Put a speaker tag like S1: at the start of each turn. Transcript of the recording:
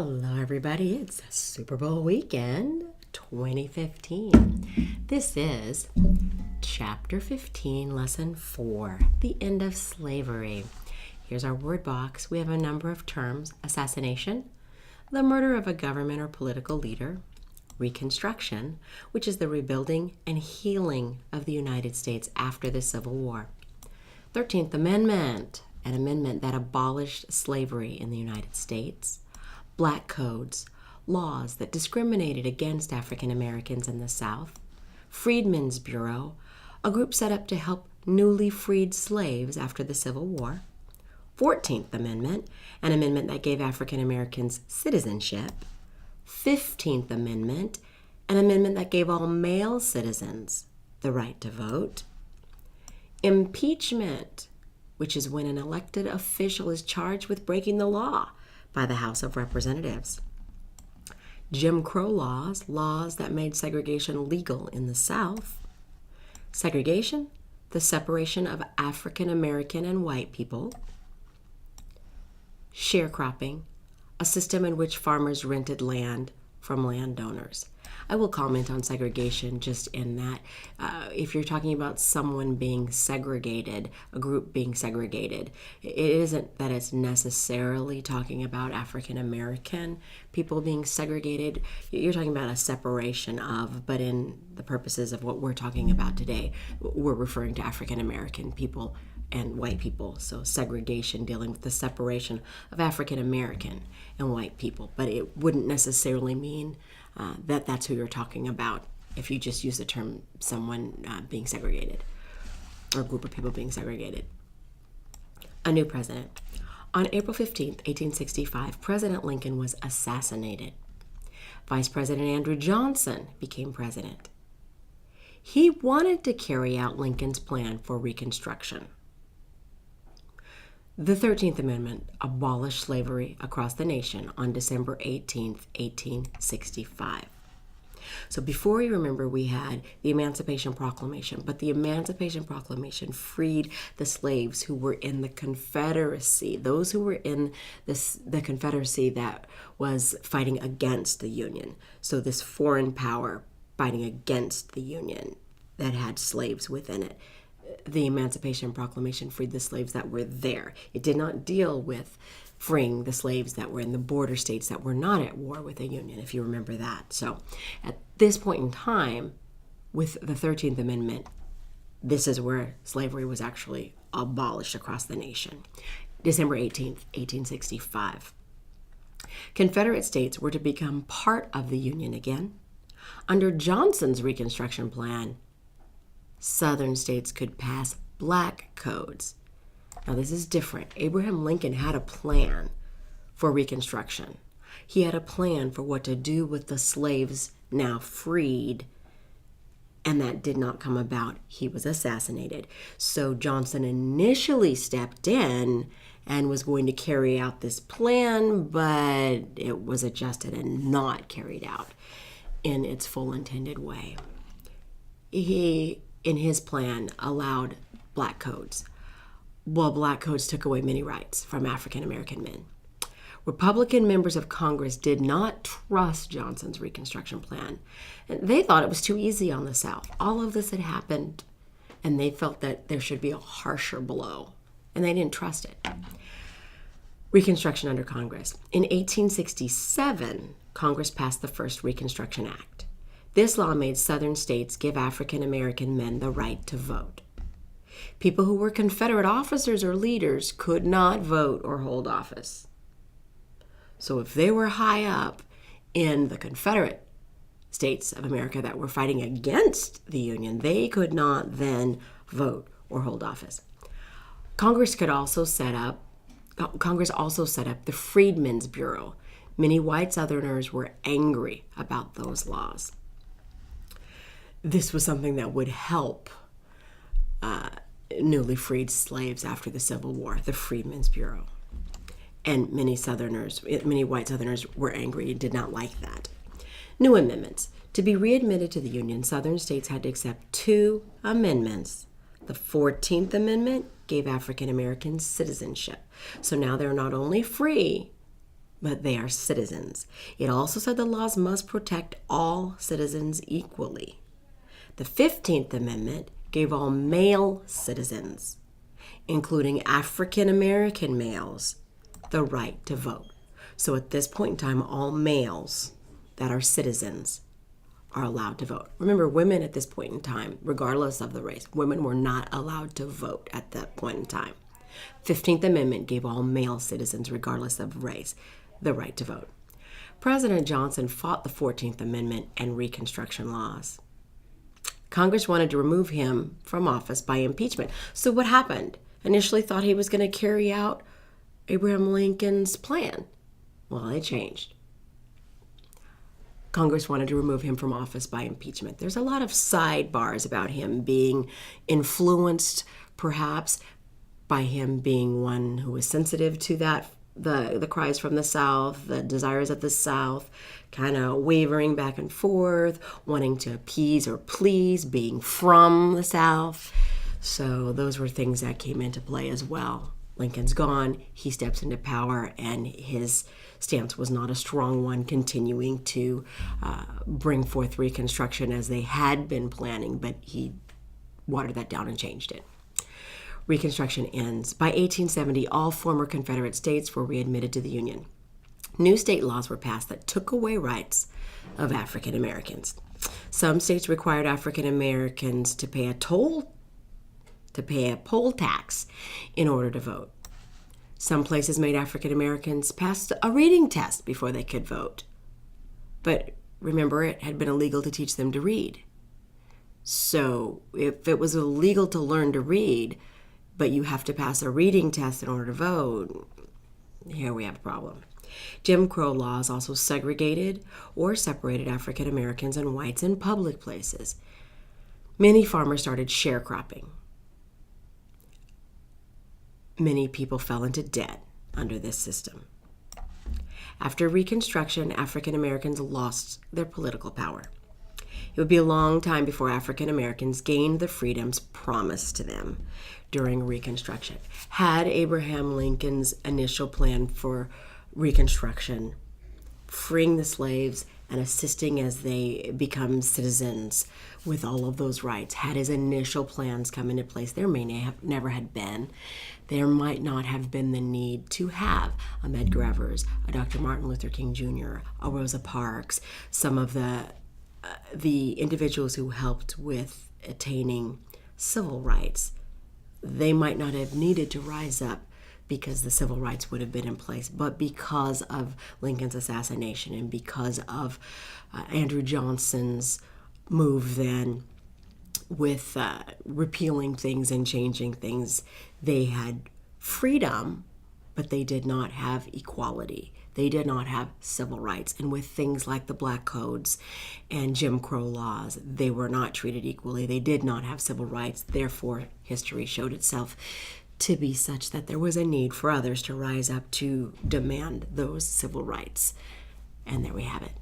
S1: Hello, everybody. It's Super Bowl weekend 2015. This is Chapter 15, Lesson 4, The End of Slavery. Here's our word box. We have a number of terms: assassination, the murder of a government or political leader, Reconstruction, which is the rebuilding and healing of the United States after the Civil War, 13th Amendment, an amendment that abolished slavery in the United States, Black codes, laws that discriminated against African Americans in the South, Freedmen's Bureau, a group set up to help newly freed slaves after the Civil War, 14th Amendment, an amendment that gave African Americans citizenship, 15th Amendment, an amendment that gave all male citizens the right to vote, impeachment, which is when an elected official is charged with breaking the law by the House of Representatives. Jim Crow laws, laws that made segregation legal in the South. Segregation, the separation of African American and white people. Sharecropping, a system in which farmers rented land from landowners. I will comment on segregation just in that if you're talking about someone being segregated, a group being segregated, it isn't that it's necessarily talking about African American people being segregated. You're talking about a separation of, but in the purposes of what we're talking about today, we're referring to African American people and white people. So segregation, dealing with the separation of African American and white people. But it wouldn't necessarily mean that that's who you're talking about if you just use the term someone being segregated or a group of people being segregated. A new president. On April 15th, 1865, President Lincoln was assassinated. Vice President Andrew Johnson became president. He wanted to carry out Lincoln's plan for Reconstruction. The 13th Amendment abolished slavery across the nation on December 18th, 1865. So before you remember, we had the Emancipation Proclamation, but the Emancipation Proclamation freed the slaves who were in the Confederacy, those who were in the Confederacy that was fighting against the Union. So this foreign power fighting against the Union that had slaves within it. The Emancipation Proclamation freed the slaves that were there. It did not deal with freeing the slaves that were in the border states that were not at war with the Union, if you remember that. So at this point in time, with the 13th Amendment, this is where slavery was actually abolished across the nation. December 18th, 1865. Confederate states were to become part of the Union again. Under Johnson's Reconstruction Plan, Southern states could pass black codes. Now, this is different. Abraham Lincoln had a plan for Reconstruction. He had a plan for what to do with the slaves now freed, and that did not come about. He was assassinated. So Johnson initially stepped in and was going to carry out this plan, but it was adjusted and not carried out in its full intended way. He, in his plan, allowed black codes. Well, black codes took away many rights from African American men. Republican members of Congress did not trust Johnson's Reconstruction Plan. They thought it was too easy on the South. All of this had happened, and they felt that there should be a harsher blow, and they didn't trust it. Reconstruction under Congress. In 1867, Congress passed the first Reconstruction Act. This law made Southern states give African American men the right to vote. People who were Confederate officers or leaders could not vote or hold office. So if they were high up in the Confederate states of America that were fighting against the Union, they could not then vote or hold office. Congress also set up the Freedmen's Bureau. Many white Southerners were angry about those laws. This was something that would help newly freed slaves after the Civil War, the Freedmen's Bureau. And many white Southerners were angry and did not like that. New amendments. To be readmitted to the Union, Southern states had to accept two amendments. The 14th Amendment gave African Americans citizenship. So now they're not only free, but they are citizens. It also said the laws must protect all citizens equally. The 15th Amendment gave all male citizens, including African American males, the right to vote. So at this point in time, all males that are citizens are allowed to vote. Remember, women at this point in time, regardless of the race, women were not allowed to vote at that point in time. 15th Amendment gave all male citizens, regardless of race, the right to vote. President Johnson fought the 14th Amendment and Reconstruction laws. Congress wanted to remove him from office by impeachment. So what happened? Initially thought he was going to carry out Abraham Lincoln's plan. Well, it changed. Congress wanted to remove him from office by impeachment. There's a lot of sidebars about him being influenced, perhaps, by him being one who was sensitive to that, the cries from the South, the desires of the South, kind of wavering back and forth, wanting to appease or please, being from the South. So those were things that came into play as well. Lincoln's gone, he steps into power, and his stance was not a strong one, continuing to bring forth Reconstruction as they had been planning, but he watered that down and changed it. Reconstruction ends. By 1870, all former Confederate states were readmitted to the Union. New state laws were passed that took away rights of African Americans. Some states required African Americans to pay a poll tax in order to vote. Some places made African Americans pass a reading test before they could vote. But remember, it had been illegal to teach them to read. So if it was illegal to learn to read, but you have to pass a reading test in order to vote, here we have a problem. Jim Crow laws also segregated or separated African Americans and whites in public places. Many farmers started sharecropping. Many people fell into debt under this system. After Reconstruction, African Americans lost their political power. It would be a long time before African Americans gained the freedoms promised to them during Reconstruction. Had Abraham Lincoln's initial plan for Reconstruction, freeing the slaves and assisting as they become citizens with all of those rights, had his initial plans come into place, there never had been. There might not have been the need to have a Medgar Evers, a Dr. Martin Luther King Jr., a Rosa Parks, some of the individuals who helped with attaining civil rights. They might not have needed to rise up because the civil rights would have been in place, but because of Lincoln's assassination and because of Andrew Johnson's move then with repealing things and changing things, they had freedom, but they did not have equality. They did not have civil rights. And with things like the Black Codes and Jim Crow laws, they were not treated equally. They did not have civil rights. Therefore, history showed itself to be such that there was a need for others to rise up to demand those civil rights. And there we have it.